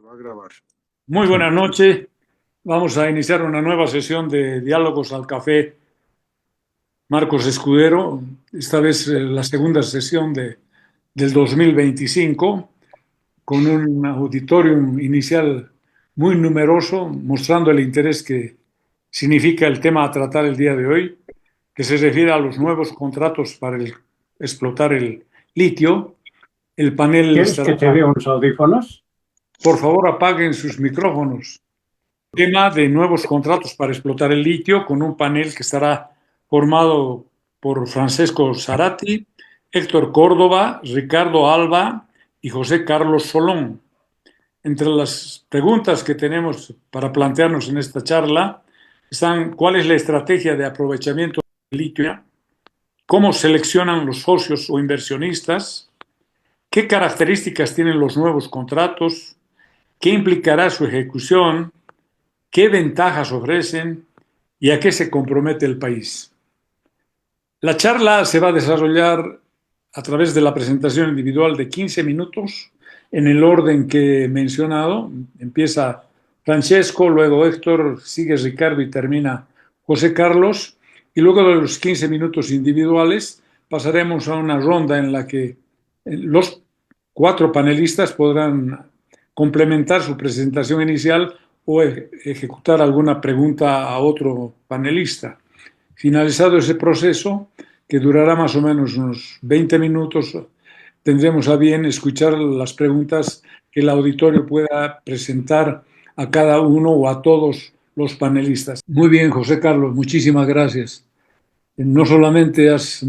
Va a grabar. Muy Sí. buenas noches. Vamos a iniciar una nueva sesión de Diálogos al Café Marcos Escudero. Esta vez la segunda sesión del 2025, con un auditorio inicial muy numeroso, mostrando el interés que significa el tema a tratar el día de hoy, que se refiere a los nuevos contratos para explotar el litio. El panel ¿Quieres estará... que te dé unos audífonos? Por favor, apaguen sus micrófonos. Tema de nuevos contratos para explotar el litio, con un panel que estará formado por Francesco Zarati, Héctor Córdoba, Ricardo Alba y José Carlos Solón. Entre las preguntas que tenemos para plantearnos en esta charla están: ¿cuál es la estrategia de aprovechamiento del litio? ¿Cómo seleccionan los socios o inversionistas? ¿Qué características tienen los nuevos contratos? ¿Qué implicará su ejecución? ¿Qué ventajas ofrecen y a qué se compromete el país? La charla se va a desarrollar a través de la presentación individual de 15 minutos en el orden que he mencionado. Empieza Francesco, luego Héctor, sigue Ricardo y termina José Carlos. Y luego de los 15 minutos individuales pasaremos a una ronda en la que los 4 panelistas podrán complementar su presentación inicial o ejecutar alguna pregunta a otro panelista. Finalizado ese proceso, que durará más o menos unos 20 minutos, tendremos a bien escuchar las preguntas que el auditorio pueda presentar a cada uno o a todos los panelistas. Muy bien, José Carlos, muchísimas gracias. No solamente has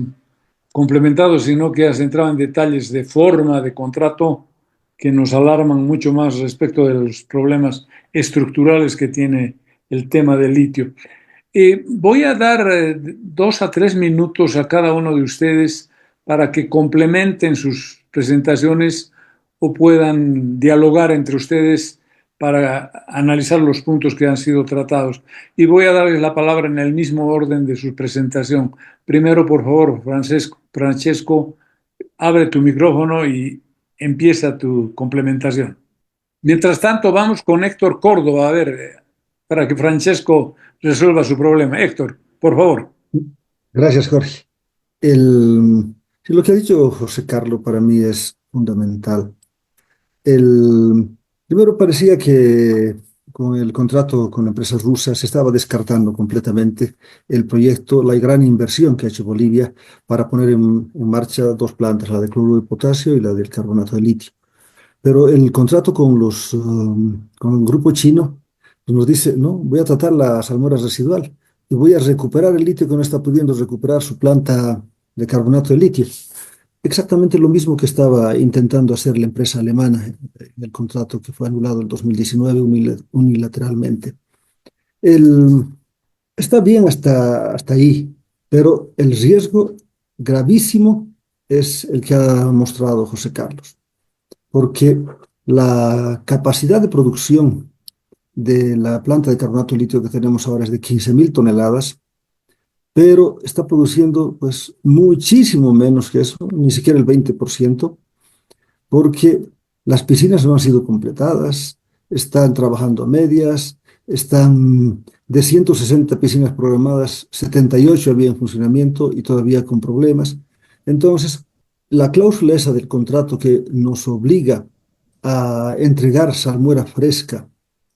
complementado, sino que has entrado en detalles de forma de contrato que nos alarman mucho más respecto de los problemas estructurales que tiene el tema del litio. Voy a dar 2 a 3 minutos a cada uno de ustedes para que complementen sus presentaciones o puedan dialogar entre ustedes para analizar los puntos que han sido tratados. Y voy a darles la palabra en el mismo orden de su presentación. Primero, por favor, Francesco, abre tu micrófono y empieza tu complementación. Mientras tanto, vamos con Héctor Córdoba, a ver, para que Francesco resuelva su problema. Héctor, por favor. Gracias, Jorge. Sí, lo que ha dicho José Carlos para mí es fundamental. Primero parecía que con el contrato con la empresa rusa se estaba descartando completamente el proyecto, la gran inversión que ha hecho Bolivia para poner en marcha 2 plantas, la de cloruro de potasio y la del carbonato de litio. Pero el contrato con el grupo chino pues nos dice, no, voy a tratar la salmuera residual y voy a recuperar el litio que no está pudiendo recuperar su planta de carbonato de litio. Exactamente lo mismo que estaba intentando hacer la empresa alemana en el contrato que fue anulado en 2019 unilateralmente. El, Está bien hasta ahí, pero el riesgo gravísimo es el que ha mostrado José Carlos, porque la capacidad de producción de la planta de carbonato de litio que tenemos ahora es de 15.000 toneladas, pero está produciendo pues muchísimo menos que eso, ni siquiera el 20%, porque las piscinas no han sido completadas, están trabajando a medias, están de 160 piscinas programadas, 78 había en funcionamiento y todavía con problemas. Entonces, la cláusula esa del contrato que nos obliga a entregar salmuera fresca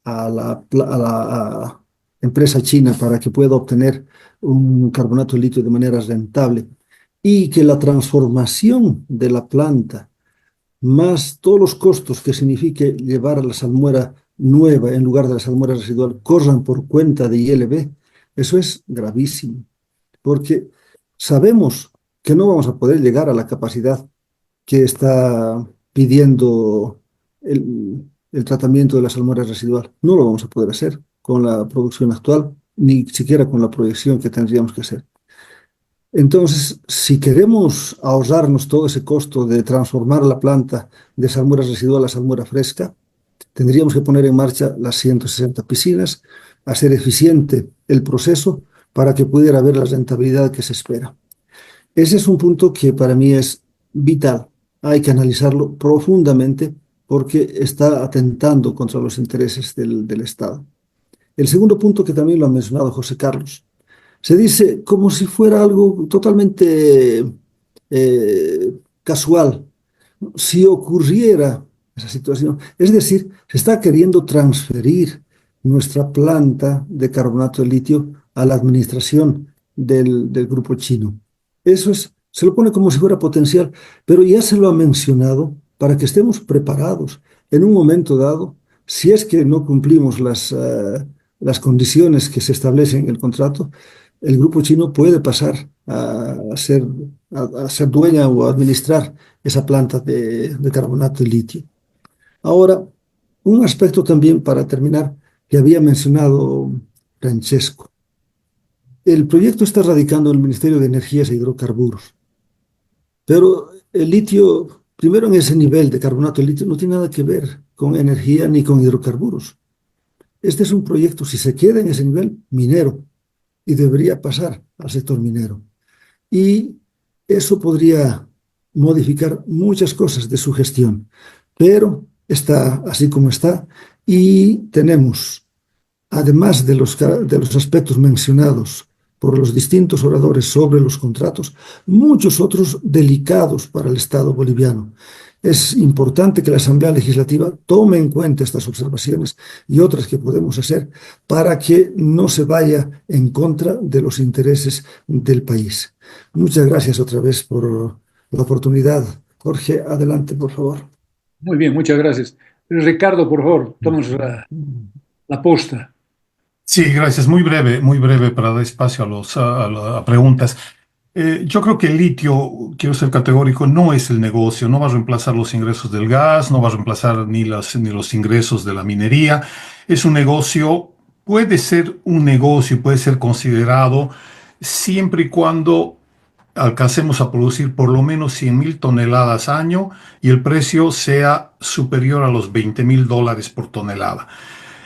a la empresa china para que pueda obtener un carbonato de litio de manera rentable y que la transformación de la planta más todos los costos que signifique llevar a la salmuera nueva en lugar de la salmuera residual corran por cuenta de ILB, eso es gravísimo, porque sabemos que no vamos a poder llegar a la capacidad que está pidiendo el tratamiento de la salmuera residual. No lo vamos a poder hacer con la producción actual, ni siquiera con la proyección que tendríamos que hacer. Entonces, si queremos ahorrarnos todo ese costo de transformar la planta de salmuera residual a salmuera fresca, tendríamos que poner en marcha las 160 piscinas, hacer eficiente el proceso para que pudiera haber la rentabilidad que se espera. Ese es un punto que para mí es vital. Hay que analizarlo profundamente porque está atentando contra los intereses del Estado. El segundo punto, que también lo ha mencionado José Carlos, se dice como si fuera algo totalmente casual, si ocurriera esa situación. Es decir, se está queriendo transferir nuestra planta de carbonato de litio a la administración del grupo chino. Eso es, se lo pone como si fuera potencial, pero ya se lo ha mencionado para que estemos preparados en un momento dado, si es que no cumplimos las condiciones que se establecen en el contrato, el grupo chino puede pasar a ser dueña o administrar esa planta de carbonato de litio. Ahora, un aspecto también para terminar que había mencionado Francesco. El proyecto está radicando en el Ministerio de Energías e Hidrocarburos, pero el litio, primero en ese nivel de carbonato de litio, no tiene nada que ver con energía ni con hidrocarburos. Este es un proyecto, si se queda en ese nivel, minero, y debería pasar al sector minero. Y eso podría modificar muchas cosas de su gestión, pero está así como está y tenemos, además de los aspectos mencionados por los distintos oradores sobre los contratos, muchos otros delicados para el Estado boliviano. Es importante que la Asamblea Legislativa tome en cuenta estas observaciones y otras que podemos hacer para que no se vaya en contra de los intereses del país. Muchas gracias otra vez por la oportunidad. Jorge, adelante, por favor. Muy bien, muchas gracias. Ricardo, por favor, tomes la posta. Sí, gracias. Muy breve para dar espacio a a preguntas. Yo creo que el litio, quiero ser categórico, no es el negocio, no va a reemplazar los ingresos del gas, no va a reemplazar ni los ingresos de la minería. Es un negocio, puede ser un negocio, puede ser considerado siempre y cuando alcancemos a producir por lo menos 100.000 toneladas año y el precio sea superior a los $20.000 por tonelada.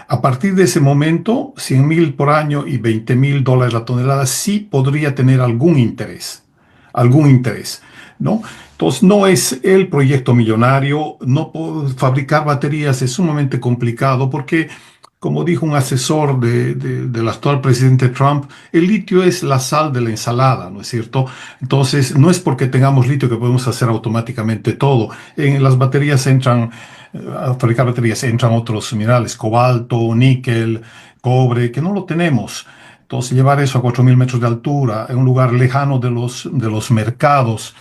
A partir de ese momento, 100.000 por año y $20.000 la tonelada sí podría tener algún interés, ¿no? Entonces, no es el proyecto millonario, no fabricar baterías es sumamente complicado porque, como dijo un asesor del actual presidente Trump, el litio es la sal de la ensalada, ¿no es cierto? Entonces, no es porque tengamos litio que podemos hacer automáticamente todo. En las baterías entran a fabricar baterías entran otros minerales, cobalto, níquel, cobre, que no lo tenemos. Entonces, llevar eso a 4.000 metros de altura, en un lugar lejano de los mercados,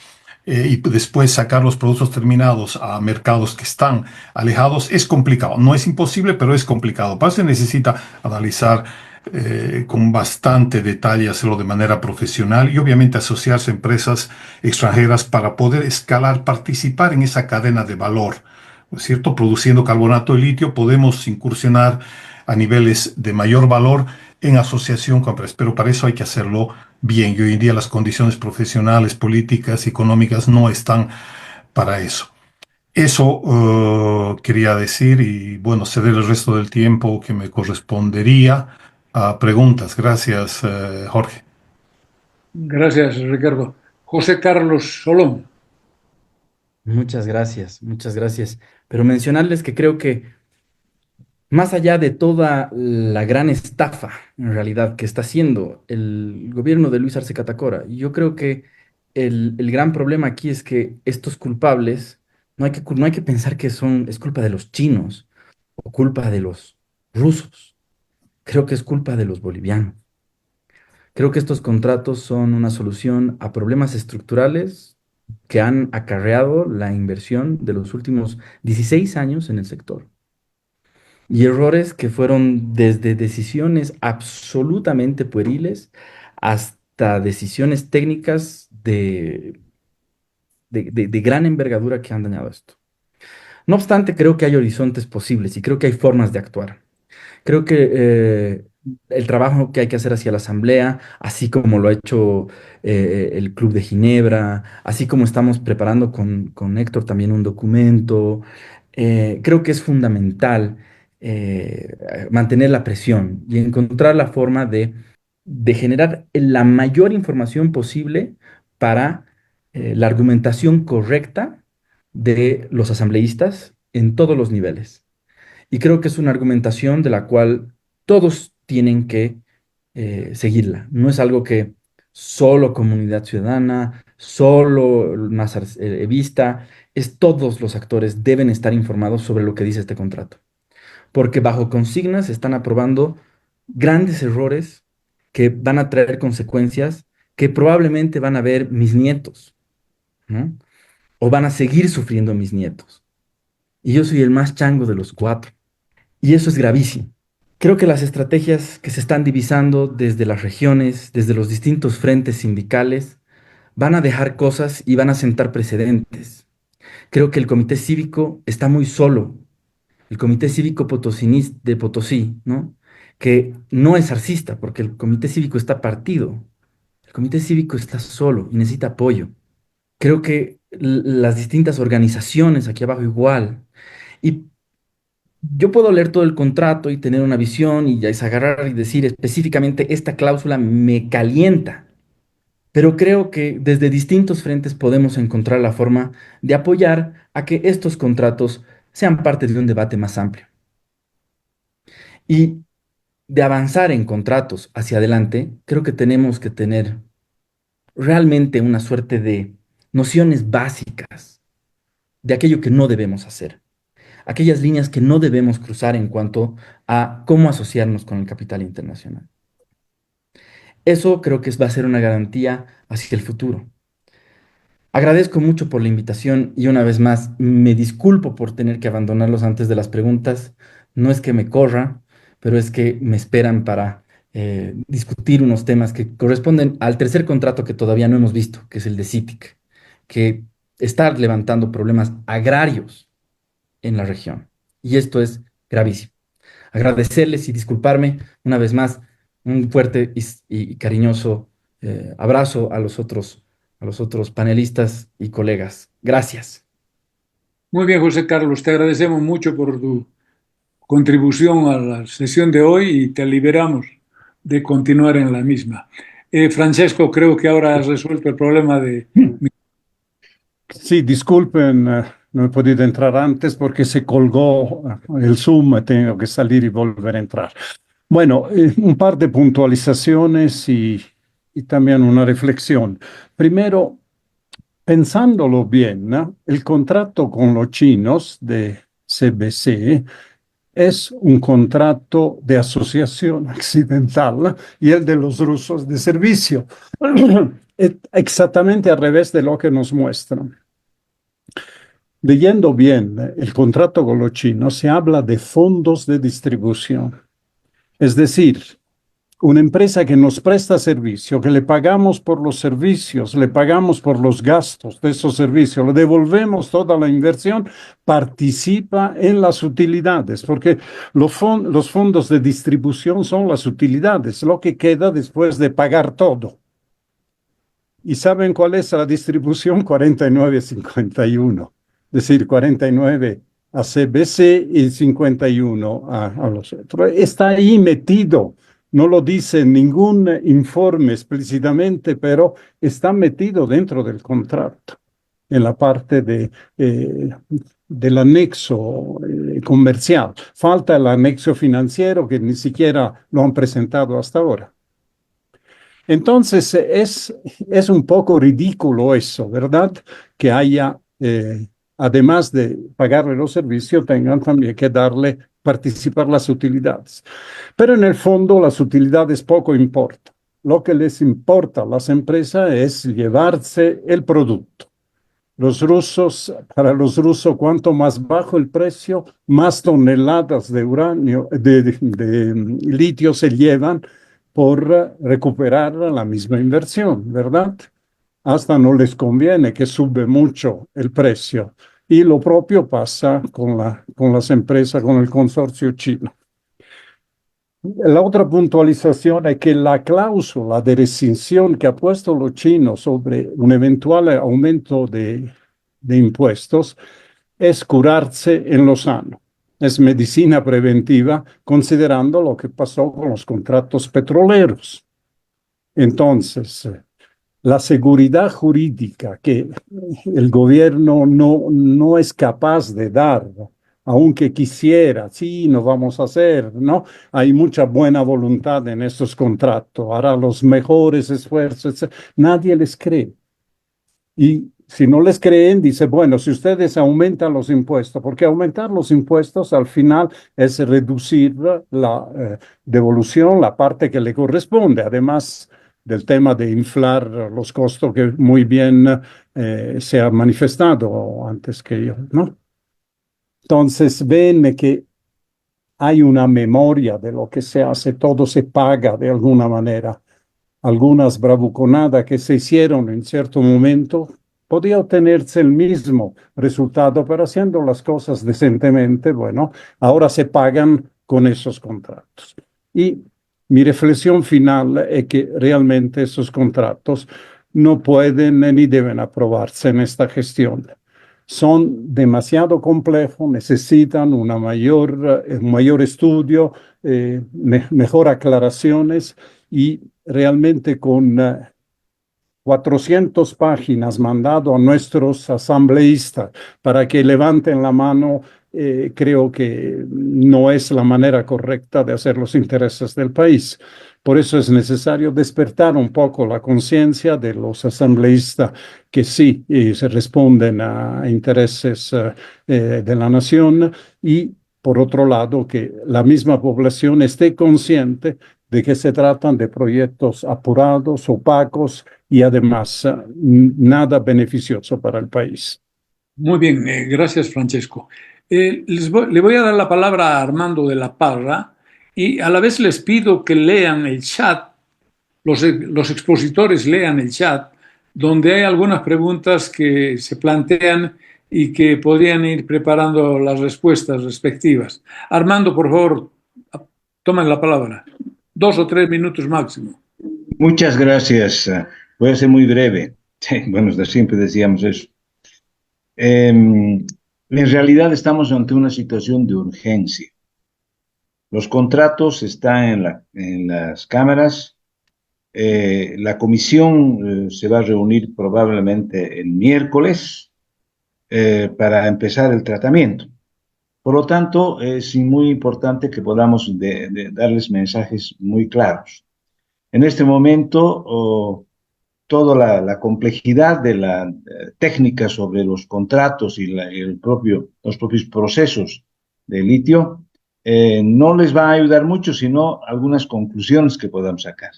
y después sacar los productos terminados a mercados que están alejados, es complicado. No es imposible, pero es complicado. Para eso se necesita analizar con bastante detalle, hacerlo de manera profesional y obviamente asociarse a empresas extranjeras para poder escalar, participar en esa cadena de valor. ¿No es cierto? Produciendo carbonato de litio podemos incursionar a niveles de mayor valor en asociación con empresas, pero para eso hay que hacerlo bien y hoy en día las condiciones profesionales, políticas y económicas no están para eso. Eso quería decir y bueno, ceder el resto del tiempo que me correspondería a preguntas. Gracias, Jorge. Gracias, Ricardo. José Carlos Solón. Muchas gracias, muchas gracias. Pero mencionarles que creo que más allá de toda la gran estafa, en realidad, que está haciendo el gobierno de Luis Arce Catacora, yo creo que el gran problema aquí es que estos culpables, no hay que pensar que es culpa de los chinos o culpa de los rusos. Creo que es culpa de los bolivianos. Creo que estos contratos son una solución a problemas estructurales que han acarreado la inversión de los últimos 16 años en el sector. Y errores que fueron desde decisiones absolutamente pueriles hasta decisiones técnicas de gran envergadura que han dañado esto. No obstante, creo que hay horizontes posibles y creo que hay formas de actuar. Creo que el trabajo que hay que hacer hacia la Asamblea, así como lo ha hecho el Club de Ginebra, así como estamos preparando con Héctor también un documento, creo que es fundamental mantener la presión y encontrar la forma de generar la mayor información posible para la argumentación correcta de los asambleístas en todos los niveles. Y creo que es una argumentación de la cual todos tienen que seguirla. No es algo que solo comunidad ciudadana, solo más vista, es todos los actores deben estar informados sobre lo que dice este contrato. Porque bajo consignas se están aprobando grandes errores que van a traer consecuencias que probablemente van a ver mis nietos, ¿no? O van a seguir sufriendo mis nietos. Y yo soy el más chango de los cuatro. Y eso es gravísimo. Creo que las estrategias que se están divisando desde las regiones, desde los distintos frentes sindicales, van a dejar cosas y van a sentar precedentes. Creo que el Comité Cívico está muy solo. El Comité Cívico de Potosí, ¿no? Que no es arcista, porque el Comité Cívico está partido. El Comité Cívico está solo y necesita apoyo. Creo que las distintas organizaciones aquí abajo igual. Y yo puedo leer todo el contrato y tener una visión y ya es agarrar y decir específicamente esta cláusula me calienta, pero creo que desde distintos frentes podemos encontrar la forma de apoyar a que estos contratos sean parte de un debate más amplio y de avanzar en contratos hacia adelante. Creo que tenemos que tener realmente una suerte de nociones básicas de aquello que no debemos hacer, aquellas líneas que no debemos cruzar en cuanto a cómo asociarnos con el capital internacional. Eso creo que va a ser una garantía hacia el futuro. Agradezco mucho por la invitación y una vez más me disculpo por tener que abandonarlos antes de las preguntas. No es que me corra, pero es que me esperan para discutir unos temas que corresponden al tercer contrato que todavía no hemos visto, que es el de CITIC, que está levantando problemas agrarios en la región. Y esto es gravísimo. Agradecerles y disculparme una vez más. Un fuerte y cariñoso abrazo a los otros panelistas y colegas. Gracias. Muy bien, José Carlos, te agradecemos mucho por tu contribución a la sesión de hoy y te liberamos de continuar en la misma. Francesco, creo que ahora has resuelto el problema de... Sí, disculpen, no he podido entrar antes porque se colgó el Zoom, tengo que salir y volver a entrar. Bueno, un par de puntualizaciones y también una reflexión. Primero, pensándolo bien, ¿no? El contrato con los chinos de CBC es un contrato de asociación accidental y el de los rusos de servicio. Exactamente al revés de lo que nos muestran. Leyendo bien el contrato con los chinos, se habla de fondos de distribución. Es decir, una empresa que nos presta servicio, que le pagamos por los servicios, le pagamos por los gastos de esos servicios, le devolvemos toda la inversión, participa en las utilidades, porque los fondos de distribución son las utilidades, lo que queda después de pagar todo. ¿Y saben cuál es la distribución? 49-51. Es decir, 49 a CBC y 51 a los otros. Está ahí metido, no lo dice ningún informe explícitamente, pero está metido dentro del contrato, en la parte del anexo comercial. Falta el anexo financiero que ni siquiera lo han presentado hasta ahora. Entonces, es un poco ridículo eso, ¿verdad? Que haya... además de pagarle los servicios, tengan también que darle participar las utilidades. Pero en el fondo las utilidades poco importan. Lo que les importa a las empresas es llevarse el producto. Para los rusos, cuanto más bajo el precio, más toneladas de uranio, de litio se llevan por recuperar la misma inversión, ¿verdad? Hasta no les conviene que sube mucho el precio. Y lo propio pasa con las empresas, con el consorcio chino. La otra puntualización es que la cláusula de rescisión que ha puesto los chinos sobre un eventual aumento de impuestos es curarse en lo sano. Es medicina preventiva, considerando lo que pasó con los contratos petroleros. Entonces, la seguridad jurídica que el gobierno no es capaz de dar aunque quisiera, sí, no vamos a hacer, ¿no? Hay mucha buena voluntad en estos contratos, hará los mejores esfuerzos, nadie les cree. Y si no les creen, dice, bueno, si ustedes aumentan los impuestos, porque aumentar los impuestos al final es reducir la devolución, la parte que le corresponde, además del tema de inflar los costos que muy bien se ha manifestado antes que yo, ¿no? Entonces, ven que hay una memoria de lo que se hace, todo se paga de alguna manera. Algunas bravuconadas que se hicieron en cierto momento, podía obtenerse el mismo resultado, pero haciendo las cosas decentemente, bueno, ahora se pagan con esos contratos. Y mi reflexión final es que realmente esos contratos no pueden ni deben aprobarse en esta gestión. Son demasiado complejos, necesitan un mayor estudio, mejor aclaraciones y realmente con 400 páginas mandado a nuestros asambleístas para que levanten la mano, creo que no es la manera correcta de hacer los intereses del país. Por eso es necesario despertar un poco la conciencia de los asambleístas que sí se responden a intereses de la nación y, por otro lado, que la misma población esté consciente de que se tratan de proyectos apurados, opacos y además nada beneficioso para el país. Muy bien, gracias Francesco. Le voy a dar la palabra a Armando de la Parra y a la vez les pido que lean el chat, los expositores lean el chat, donde hay algunas preguntas que se plantean y que podrían ir preparando las respuestas respectivas. Armando, por favor, tomen la palabra. 2 o 3 minutos máximo. Muchas gracias. Voy a ser muy breve. Bueno, siempre decíamos eso. En realidad estamos ante una situación de urgencia. Los contratos están en las cámaras. La comisión se va a reunir probablemente el miércoles para empezar el tratamiento. Por lo tanto, es muy importante que podamos darles mensajes muy claros. En este momento, toda la complejidad de la técnica sobre los contratos y los propios procesos de litio no les va a ayudar mucho, sino algunas conclusiones que podamos sacar.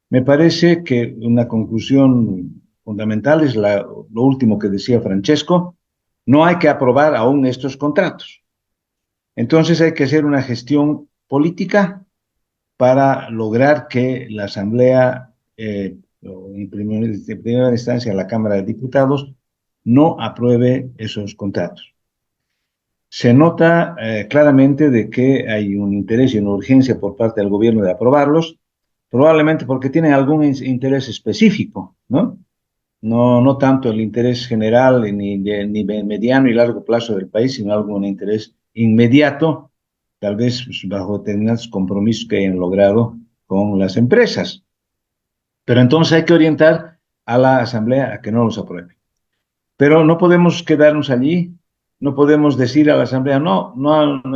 Me parece que una conclusión fundamental es lo último que decía Francesco: no hay que aprobar aún estos contratos. Entonces hay que hacer una gestión política para lograr que la Asamblea, en primera instancia la Cámara de Diputados, no apruebe esos contratos. Se nota claramente de que hay un interés y una urgencia por parte del gobierno de aprobarlos, probablemente porque tienen algún interés específico, ¿no? No tanto el interés general ni mediano y largo plazo del país, sino algún interés inmediato, tal vez bajo determinados compromisos que hayan logrado con las empresas. Pero entonces hay que orientar a la Asamblea a que no los apruebe. Pero no podemos quedarnos allí, no podemos decir a la Asamblea, no,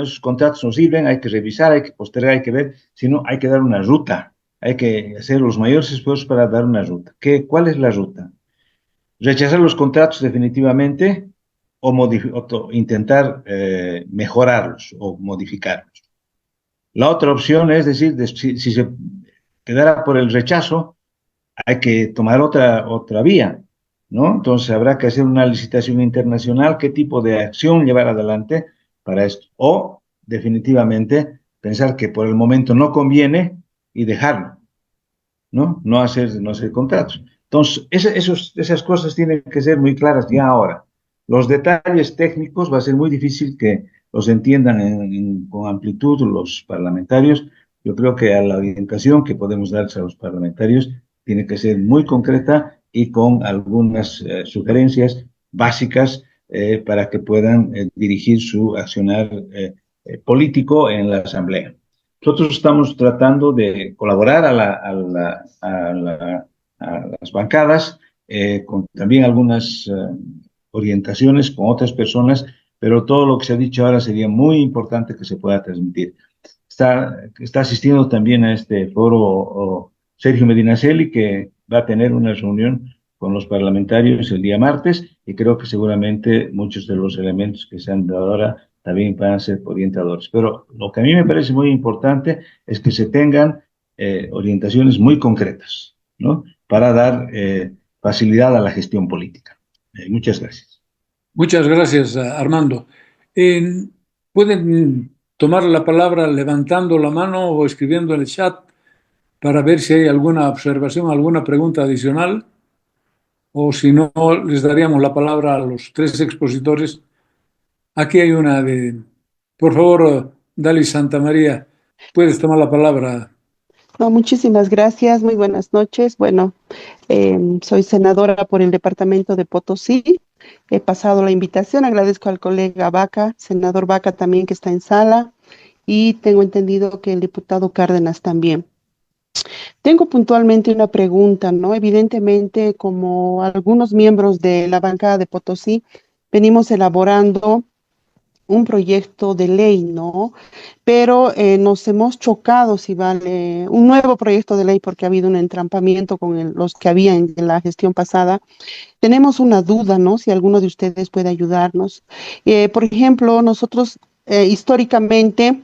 esos contratos no sirven, hay que revisar, hay que postergar, hay que ver, sino hay que dar una ruta, hay que hacer los mayores esfuerzos para dar una ruta. ¿Cuál es la ruta? Rechazar los contratos definitivamente o intentar mejorarlos o modificarlos. La otra opción es decir, si se quedara por el rechazo, hay que tomar otra vía, ¿no? Entonces habrá que hacer una licitación internacional, qué tipo de acción llevar adelante para esto. O definitivamente pensar que por el momento no conviene y dejarlo, ¿no? No hacer contratos. Entonces, esas cosas tienen que ser muy claras ya ahora. Los detalles técnicos va a ser muy difícil que los entiendan con amplitud los parlamentarios. Yo creo que a la orientación que podemos darles a los parlamentarios tiene que ser muy concreta y con algunas sugerencias básicas para que puedan dirigir su accionar político en la Asamblea. Nosotros estamos tratando de colaborar a las bancadas con también algunas orientaciones con otras personas pero todo lo que se ha dicho ahora sería muy importante que se pueda transmitir. Está asistiendo también a este foro Sergio Medinaceli, que va a tener una reunión con los parlamentarios el día martes, y creo que seguramente muchos de los elementos que se han dado ahora también van a ser orientadores. Pero lo que a mí me parece muy importante es que se tengan orientaciones muy concretas, ¿no? Para dar facilidad a la gestión política. Muchas gracias. Muchas gracias, Armando. Pueden tomar la palabra levantando la mano o escribiendo en el chat para ver si hay alguna observación, alguna pregunta adicional, o si no, les daríamos la palabra a los tres expositores. Aquí hay una de... Por favor, Dalis Santamaría, puedes tomar la palabra. No, muchísimas gracias, muy buenas noches. Bueno, soy senadora por el departamento de Potosí. He pasado la invitación, agradezco al colega Vaca, senador Vaca también que está en sala, y tengo entendido que el diputado Cárdenas también. Tengo puntualmente una pregunta, ¿no? Evidentemente, como algunos miembros de la bancada de Potosí, venimos elaborando un proyecto de ley, ¿no? Pero nos hemos chocado, si vale, un nuevo proyecto de ley porque ha habido un entrampamiento con los que había en la gestión pasada. Tenemos una duda, ¿no? Si alguno de ustedes puede ayudarnos. Por ejemplo, nosotros históricamente,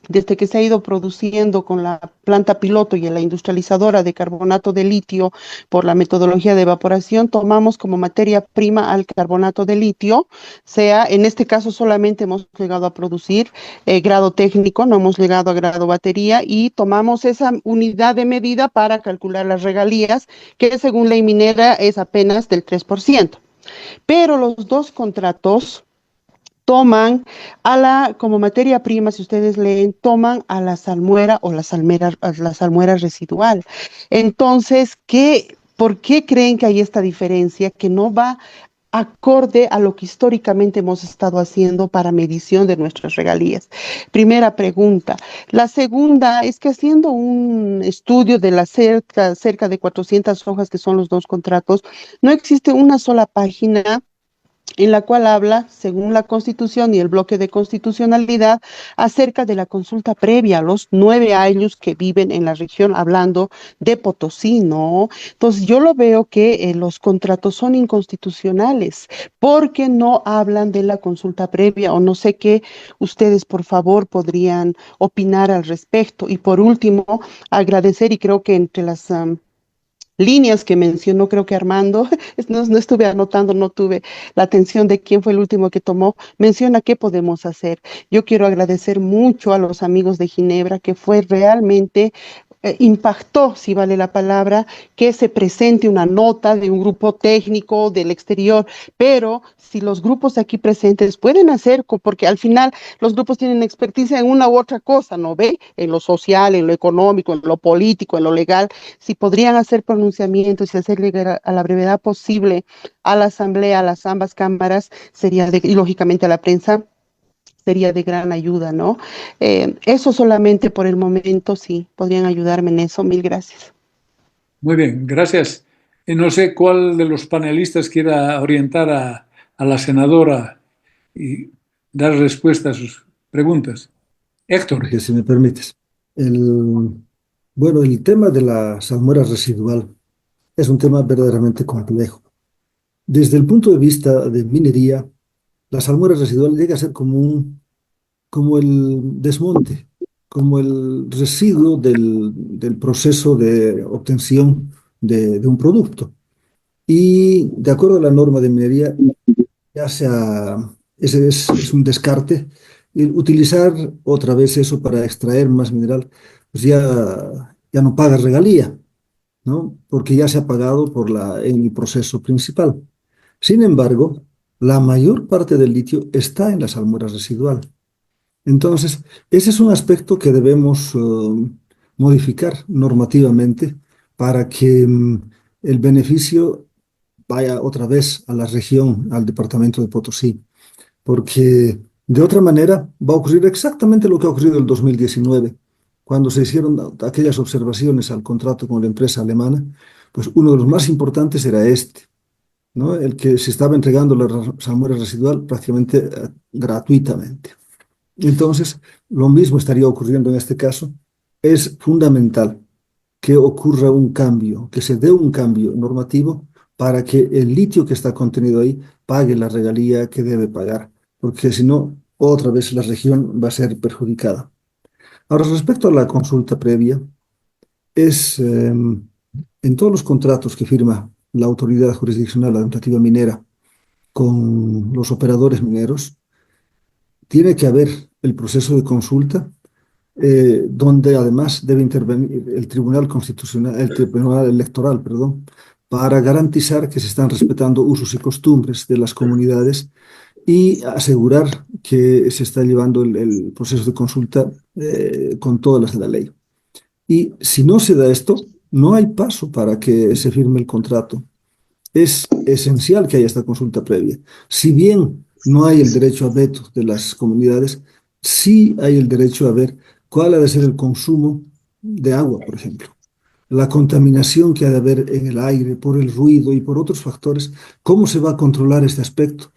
desde que se ha ido produciendo con la planta piloto y la industrializadora de carbonato de litio por la metodología de evaporación, tomamos como materia prima al carbonato de litio, sea, en este caso solamente hemos llegado a producir grado técnico, no hemos llegado a grado batería, y tomamos esa unidad de medida para calcular las regalías, que según ley minera es apenas del 3%. Pero los dos contratos toman como materia prima, si ustedes leen, toman a la salmuera o la salmuera residual. Entonces, ¿por qué creen que hay esta diferencia que no va acorde a lo que históricamente hemos estado haciendo para medición de nuestras regalías? Primera pregunta. La segunda es que haciendo un estudio de las cerca de 400 hojas que son los dos contratos, no existe una sola página en la cual habla, según la Constitución y el bloque de constitucionalidad, acerca de la consulta previa a los 9 años que viven en la región, hablando de Potosí, ¿no? Entonces, yo lo veo que los contratos son inconstitucionales porque no hablan de la consulta previa, o no sé qué ustedes, por favor, podrían opinar al respecto. Y por último, agradecer, y creo que entre las líneas que mencionó, creo que Armando, no estuve anotando, no tuve la atención de quién fue el último que tomó, menciona qué podemos hacer. Yo quiero agradecer mucho a los amigos de Ginebra, que fue realmente impactó, si vale la palabra, que se presente una nota de un grupo técnico del exterior, pero si los grupos aquí presentes pueden hacer, porque al final los grupos tienen experticia en una u otra cosa, ¿no ve? En lo social, en lo económico, en lo político, en lo legal, si podrían hacer pronunciamientos y hacer llegar a la brevedad posible a la Asamblea, a las ambas cámaras, y lógicamente a la prensa, sería de gran ayuda, ¿no? Eso solamente por el momento, sí, podrían ayudarme en eso. Mil gracias. Muy bien, gracias. No sé cuál de los panelistas quiera orientar a la senadora y dar respuesta a sus preguntas. Héctor. Que si me permites. Bueno, el tema de la salmuera residual es un tema verdaderamente complejo. Desde el punto de vista de minería, la salmuera residual llega a ser como el desmonte, como el residuo del proceso de obtención de un producto. Y de acuerdo a la norma de minería, ese es un descarte. Y utilizar otra vez eso para extraer más mineral, pues ya no paga regalía, ¿no? Porque ya se ha pagado en el proceso principal. Sin embargo, la mayor parte del litio está en la salmuera residual. Entonces, ese es un aspecto que debemos modificar normativamente para que el beneficio vaya otra vez a la región, al departamento de Potosí, porque de otra manera va a ocurrir exactamente lo que ha ocurrido en el 2019, cuando se hicieron aquellas observaciones al contrato con la empresa alemana. Pues uno de los más importantes era este. ¿no? El que se estaba entregando la salmuera residual prácticamente gratuitamente. Entonces, lo mismo estaría ocurriendo en este caso. Es fundamental que ocurra un cambio, que se dé un cambio normativo para que el litio que está contenido ahí pague la regalía que debe pagar, porque si no, otra vez la región va a ser perjudicada. Ahora, respecto a la consulta previa, es en todos los contratos que firma la Autoridad Jurisdiccional Administrativa Minera con los operadores mineros, tiene que haber el proceso de consulta donde además debe intervenir el Tribunal Constitucional, el Tribunal Electoral, perdón, para garantizar que se están respetando usos y costumbres de las comunidades y asegurar que se está llevando el proceso de consulta con todas las de la ley. Y si no se da esto, no hay paso para que se firme el contrato. Es esencial que haya esta consulta previa. Si bien no hay el derecho a veto de las comunidades, sí hay el derecho a ver cuál ha de ser el consumo de agua, por ejemplo, la contaminación que ha de haber en el aire por el ruido y por otros factores, cómo se va a controlar este aspecto,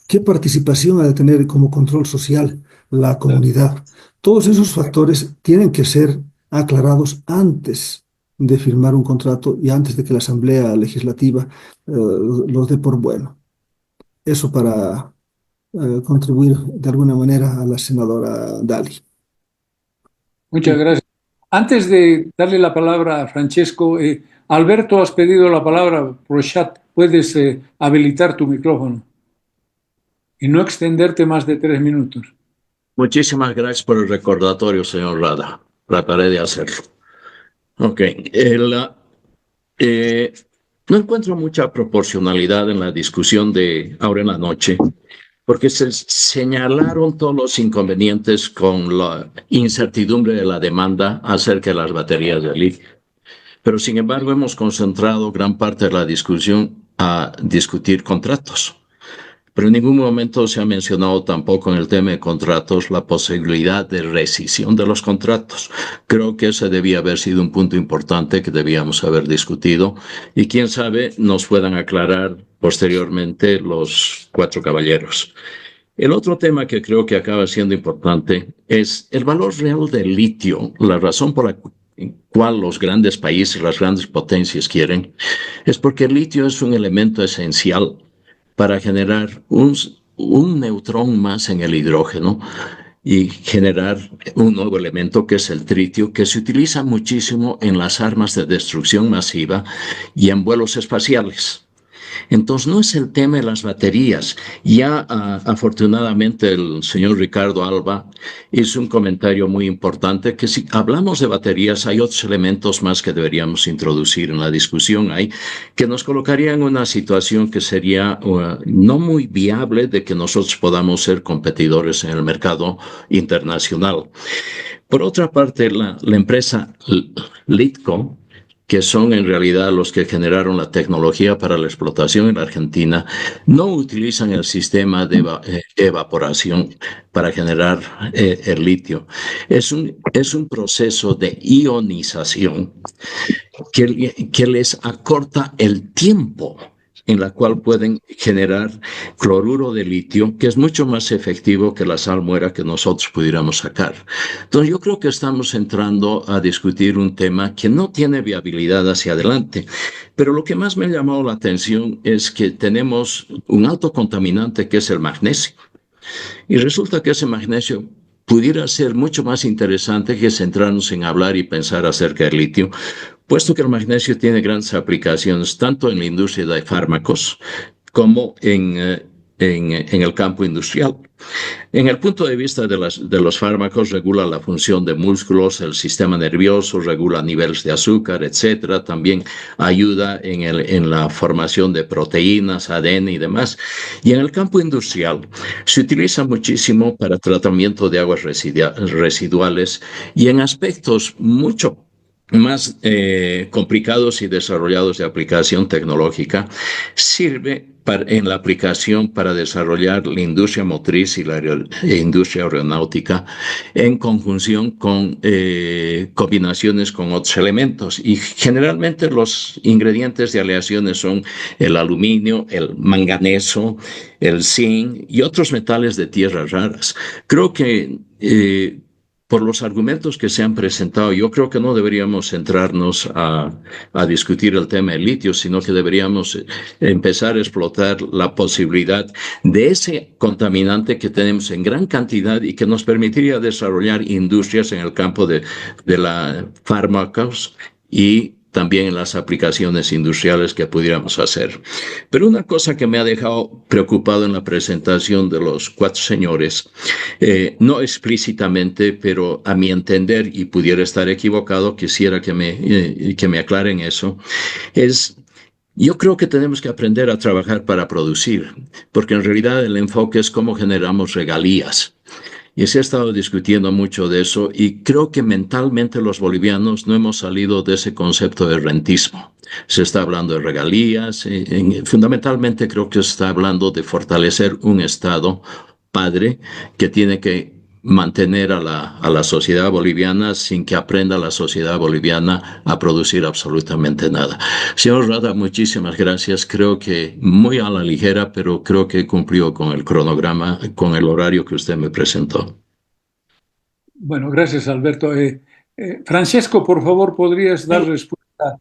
qué participación ha de tener como control social la comunidad. Todos esos factores tienen que ser aclarados antes de firmar un contrato y antes de que la Asamblea Legislativa los dé por bueno. Eso para contribuir de alguna manera a la senadora Dali. Muchas gracias. Antes de darle la palabra a Francesco, Alberto, has pedido la palabra por el chat. Puedes habilitar tu micrófono y no extenderte más de 3 minutos. Muchísimas gracias por el recordatorio, señor Rada. Trataré de hacerlo. Ok. No encuentro mucha proporcionalidad en la discusión de ahora en la noche, porque se señalaron todos los inconvenientes con la incertidumbre de la demanda acerca de las baterías de litio. Pero, sin embargo, hemos concentrado gran parte de la discusión a discutir contratos. Pero en ningún momento se ha mencionado tampoco en el tema de contratos la posibilidad de rescisión de los contratos. Creo que ese debía haber sido un punto importante que debíamos haber discutido y quién sabe nos puedan aclarar posteriormente los 4 caballeros. El otro tema que creo que acaba siendo importante es el valor real del litio, la razón por la cual los grandes países, las grandes potencias quieren, es porque el litio es un elemento esencial para generar un neutrón más en el hidrógeno y generar un nuevo elemento que es el tritio, que se utiliza muchísimo en las armas de destrucción masiva y en vuelos espaciales. Entonces, no es el tema de las baterías. Ya afortunadamente el señor Ricardo Alba hizo un comentario muy importante que si hablamos de baterías hay otros elementos más que deberíamos introducir en la discusión ahí, que nos colocaría en una situación que sería no muy viable de que nosotros podamos ser competidores en el mercado internacional. Por otra parte, la empresa Litco, que son en realidad los que generaron la tecnología para la explotación en la Argentina, no utilizan el sistema de evaporación para generar el litio. Es un proceso de ionización que les acorta el tiempo en la cual pueden generar cloruro de litio, que es mucho más efectivo que la salmuera que nosotros pudiéramos sacar. Entonces yo creo que estamos entrando a discutir un tema que no tiene viabilidad hacia adelante, pero lo que más me ha llamado la atención es que tenemos un alto contaminante que es el magnesio. Y resulta que ese magnesio pudiera ser mucho más interesante que centrarnos en hablar y pensar acerca del litio, puesto que el magnesio tiene grandes aplicaciones tanto en la industria de fármacos como en el campo industrial. En el punto de vista de los fármacos, regula la función de músculos, el sistema nervioso, regula niveles de azúcar, etcétera. También ayuda en la formación de proteínas, ADN y demás. Y en el campo industrial se utiliza muchísimo para tratamiento de aguas residuales y en aspectos mucho más complicados y desarrollados de aplicación tecnológica, sirve en la aplicación para desarrollar la industria motriz y la industria aeronáutica en conjunción con combinaciones con otros elementos. Y generalmente los ingredientes de aleaciones son el aluminio, el manganeso, el zinc y otros metales de tierras raras. Creo que por los argumentos que se han presentado, yo creo que no deberíamos centrarnos a discutir el tema del litio, sino que deberíamos empezar a explotar la posibilidad de ese contaminante que tenemos en gran cantidad y que nos permitiría desarrollar industrias en el campo de la fármacos y también en las aplicaciones industriales que pudiéramos hacer. Pero una cosa que me ha dejado preocupado en la presentación de los cuatro señores, no explícitamente, pero a mi entender, y pudiera estar equivocado, quisiera que me aclaren eso, es yo creo que tenemos que aprender a trabajar para producir, porque en realidad el enfoque es cómo generamos regalías. Y se ha estado discutiendo mucho de eso y creo que mentalmente los bolivianos no hemos salido de ese concepto de rentismo. Se está hablando de regalías, fundamentalmente creo que se está hablando de fortalecer un Estado padre que tiene que mantener a la sociedad boliviana sin que aprenda la sociedad boliviana a producir absolutamente nada. Señor Rada, muchísimas gracias. Creo que muy a la ligera, pero creo que cumplió con el cronograma, con el horario que usted me presentó. Bueno, gracias, Alberto. Francesco, por favor, ¿podrías dar respuesta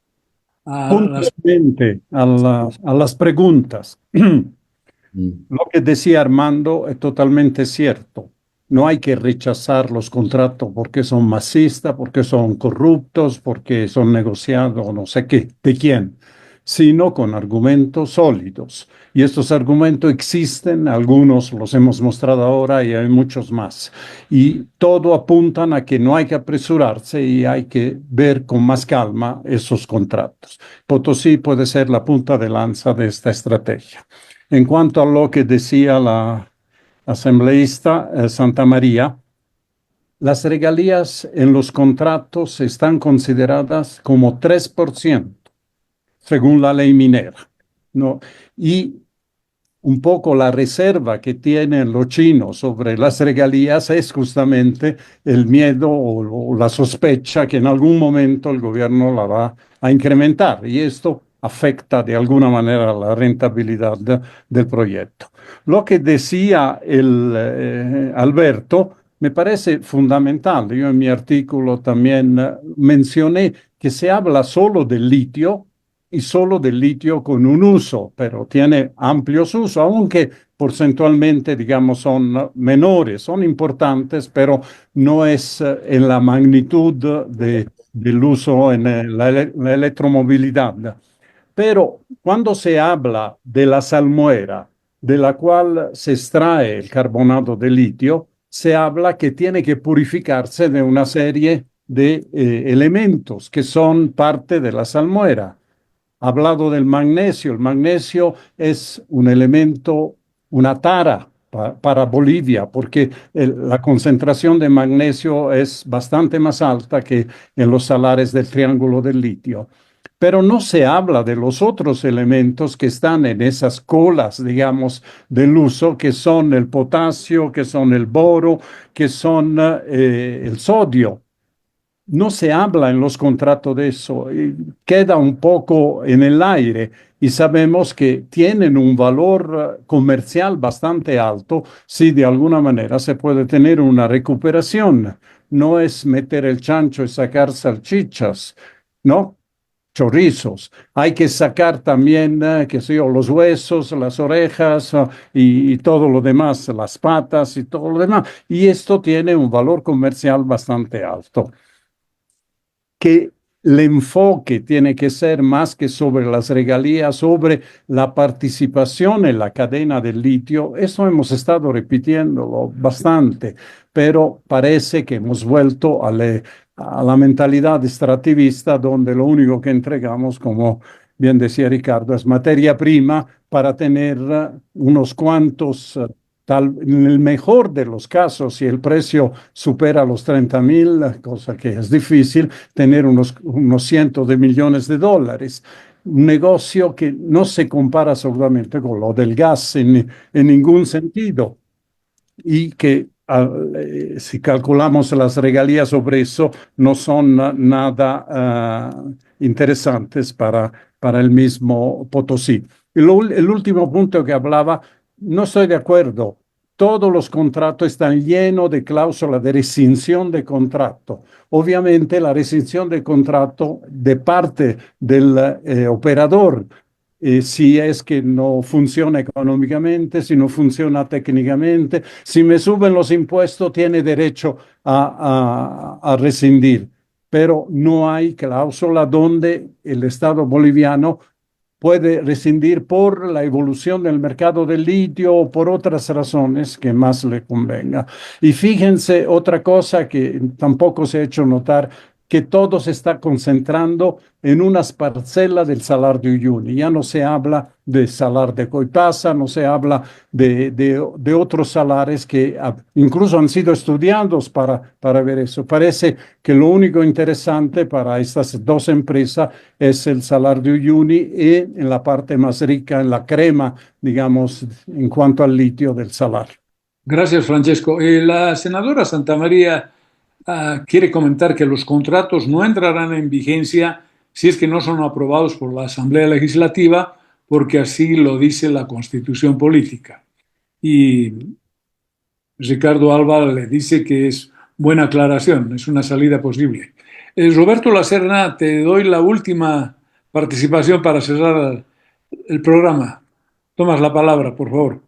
a las... Puntualmente a las preguntas. Lo que decía Armando es totalmente cierto. No hay que rechazar los contratos porque son masistas, porque son corruptos, porque son negociados, no sé qué, de quién, sino con argumentos sólidos. Y estos argumentos existen, algunos los hemos mostrado ahora y hay muchos más. Y todo apuntan a que no hay que apresurarse y hay que ver con más calma esos contratos. Potosí puede ser la punta de lanza de esta estrategia. En cuanto a lo que decía la asambleísta Santa María, las regalías en los contratos están consideradas como 3%, según la ley minera, ¿no? Y un poco la reserva que tienen los chinos sobre las regalías es justamente el miedo o la sospecha que en algún momento el gobierno la va a incrementar. Y esto afecta de alguna manera la rentabilidad del proyecto. Lo que decía Alberto me parece fundamental. Yo en mi artículo también mencioné que se habla solo del litio y solo del litio con un uso, pero tiene amplios usos, aunque porcentualmente, digamos, son menores, son importantes, pero no es en la magnitud del uso en la electromovilidad. Pero cuando se habla de la salmuera, de la cual se extrae el carbonato de litio, se habla que tiene que purificarse de una serie de elementos que son parte de la salmuera. Ha hablado del magnesio. El magnesio es un elemento, una tara para Bolivia, porque la concentración de magnesio es bastante más alta que en los salares del Triángulo del Litio. Pero no se habla de los otros elementos que están en esas colas, digamos, del uso, que son el potasio, que son el boro, que son el sodio. No se habla en los contratos de eso, queda un poco en el aire y sabemos que tienen un valor comercial bastante alto si de alguna manera se puede tener una recuperación. No es meter el chancho y sacar salchichas, ¿no? Chorizos. Hay que sacar también, qué sé yo, los huesos, las orejas y todo lo demás, las patas y todo lo demás. Y esto tiene un valor comercial bastante alto. Que el enfoque tiene que ser más que sobre las regalías, sobre la participación en la cadena del litio. Eso hemos estado repitiéndolo bastante, pero parece que hemos vuelto a la mentalidad extractivista, donde lo único que entregamos, como bien decía Ricardo, es materia prima para tener unos cuantos En el mejor de los casos, si el precio supera los 30.000, cosa que es difícil, tener unos cientos de millones de dólares. Un negocio que no se compara absolutamente con lo del gas en ningún sentido y que si calculamos las regalías sobre eso, no son nada interesantes para el mismo Potosí. El último punto que hablaba, no estoy de acuerdo. Todos los contratos están llenos de cláusulas de rescisión de contrato. Obviamente la rescisión de contrato de parte del operador, si es que no funciona económicamente, si no funciona técnicamente, si me suben los impuestos, tiene derecho a rescindir. Pero no hay cláusula donde el Estado boliviano puede rescindir por la evolución del mercado del litio o por otras razones que más le convenga. Y fíjense otra cosa que tampoco se ha hecho notar, que todo se está concentrando en unas parcelas del Salar de Uyuni. Ya no se habla de Salar de Coipasa, no se habla de otros salares que incluso han sido estudiados para ver eso. Parece que lo único interesante para estas dos empresas es el Salar de Uyuni y en la parte más rica, en la crema, digamos, en cuanto al litio del salar. Gracias, Francesco. La senadora Santamaría quiere comentar que los contratos no entrarán en vigencia si es que no son aprobados por la Asamblea Legislativa, porque así lo dice la Constitución Política. Y Ricardo Alba le dice que es buena aclaración, es una salida posible. Roberto Lacerna, te doy la última participación para cerrar el programa. Tomas la palabra, por favor.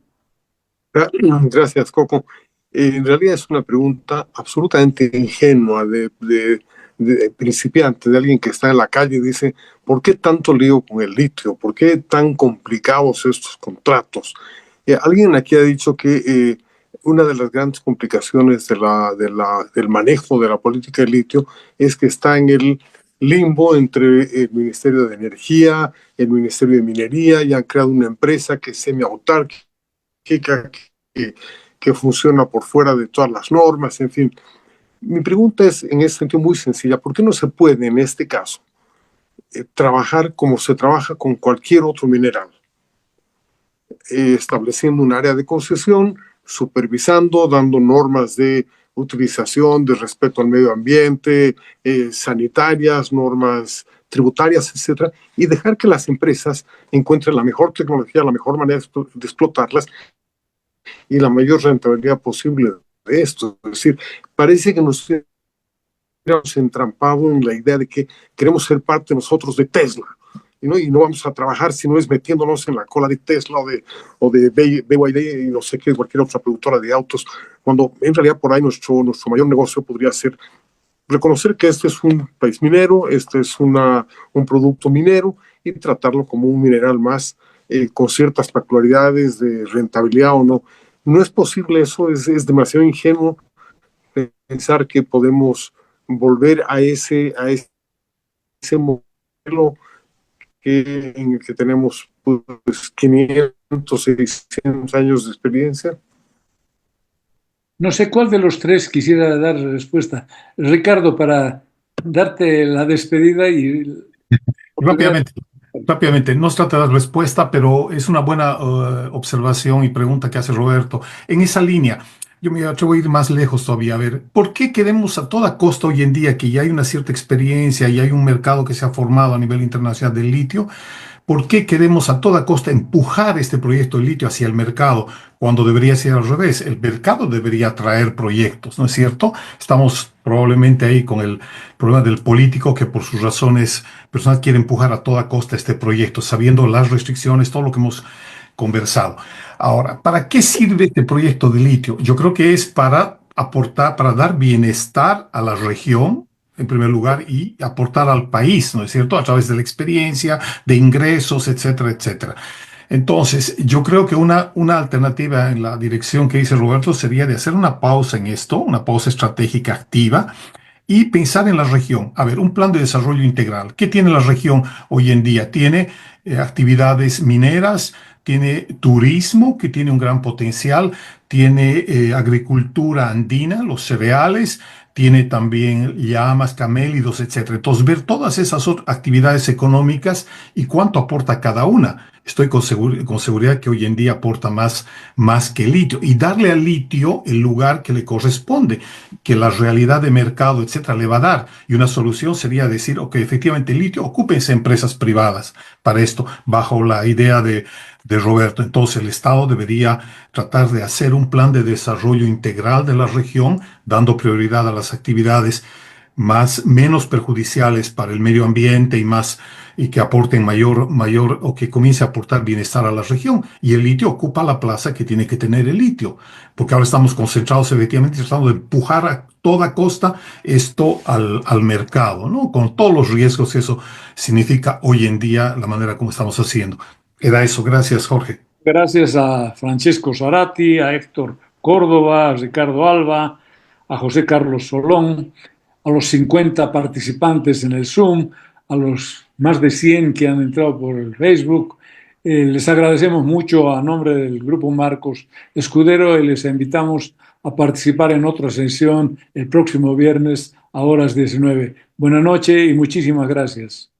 Gracias, Coco. En realidad es una pregunta absolutamente ingenua de principiante, de alguien que está en la calle y dice, ¿por qué tanto lío con el litio? ¿Por qué tan complicados estos contratos? Alguien aquí ha dicho que una de las grandes complicaciones del manejo de la política del litio es que está en el limbo entre el Ministerio de Energía, el Ministerio de Minería, y han creado una empresa que es semi-autárquica, que funciona por fuera de todas las normas, en fin. Mi pregunta es, en ese sentido, muy sencilla. ¿Por qué no se puede, en este caso, trabajar como se trabaja con cualquier otro mineral? Estableciendo un área de concesión, supervisando, dando normas de utilización, de respeto al medio ambiente, sanitarias, normas tributarias, etcétera, y dejar que las empresas encuentren la mejor tecnología, la mejor manera de explotarlas y la mayor rentabilidad posible de esto. Es decir, parece que nos hemos entrampado en la idea de que queremos ser parte nosotros de Tesla, y no vamos a trabajar si no es metiéndonos en la cola de Tesla o de BYD y no sé qué, cualquier otra productora de autos, cuando en realidad por ahí nuestro mayor negocio podría ser reconocer que este es un país minero, este es un producto minero, y tratarlo como un mineral más, con ciertas peculiaridades de rentabilidad o no. No es posible eso, es demasiado ingenuo pensar que podemos volver a ese modelo en el que tenemos pues, 500, 600 años de experiencia. No sé cuál de los tres quisiera dar respuesta. Ricardo, para darte la despedida y... Rápidamente, no se trata de dar respuesta, pero es una buena observación y pregunta que hace Roberto. En esa línea, yo me atrevo a ir más lejos todavía. A ver, ¿por qué queremos a toda costa hoy en día que ya hay una cierta experiencia y hay un mercado que se ha formado a nivel internacional del litio? ¿Por qué queremos a toda costa empujar este proyecto de litio hacia el mercado cuando debería ser al revés? El mercado debería traer proyectos, ¿no es cierto? Estamos probablemente ahí con el problema del político que por sus razones personales quiere empujar a toda costa este proyecto, sabiendo las restricciones, todo lo que hemos conversado. Ahora, ¿para qué sirve este proyecto de litio? Yo creo que es para aportar, para dar bienestar a la región, en primer lugar, y aportar al país, ¿no es cierto?, a través de la experiencia, de ingresos, etcétera, etcétera. Entonces, yo creo que una alternativa en la dirección que dice Roberto sería de hacer una pausa en esto, una pausa estratégica activa, y pensar en la región. A ver, un plan de desarrollo integral. ¿Qué tiene la región hoy en día? Tiene actividades mineras, tiene turismo, que tiene un gran potencial, tiene agricultura andina, los cereales, tiene también llamas, camélidos, etcétera. Entonces, ver todas esas actividades económicas y cuánto aporta cada una. Estoy con seguridad que hoy en día aporta más que el litio, y darle al litio el lugar que le corresponde, que la realidad de mercado, etcétera, le va a dar. Y una solución sería decir, ok, efectivamente, el litio, ocúpense empresas privadas para esto, bajo la idea de Roberto. Entonces, el Estado debería tratar de hacer un plan de desarrollo integral de la región, dando prioridad a las actividades menos perjudiciales para el medio ambiente y que aporten mayor o que comience a aportar bienestar a la región. Y el litio ocupa la plaza que tiene que tener el litio, porque ahora estamos concentrados efectivamente tratando de empujar a toda costa esto al mercado, ¿no? Con todos los riesgos que eso significa hoy en día, la manera como estamos haciendo. Era eso. Gracias, Jorge. Gracias a Francesco Sarati, a Héctor Córdoba, a Ricardo Alba, a José Carlos Solón, a los 50 participantes en el Zoom, a los más de 100 que han entrado por el Facebook. Les agradecemos mucho a nombre del Grupo Marcos Escudero y les invitamos a participar en otra sesión el próximo viernes a horas 19. Buenas noches y muchísimas gracias.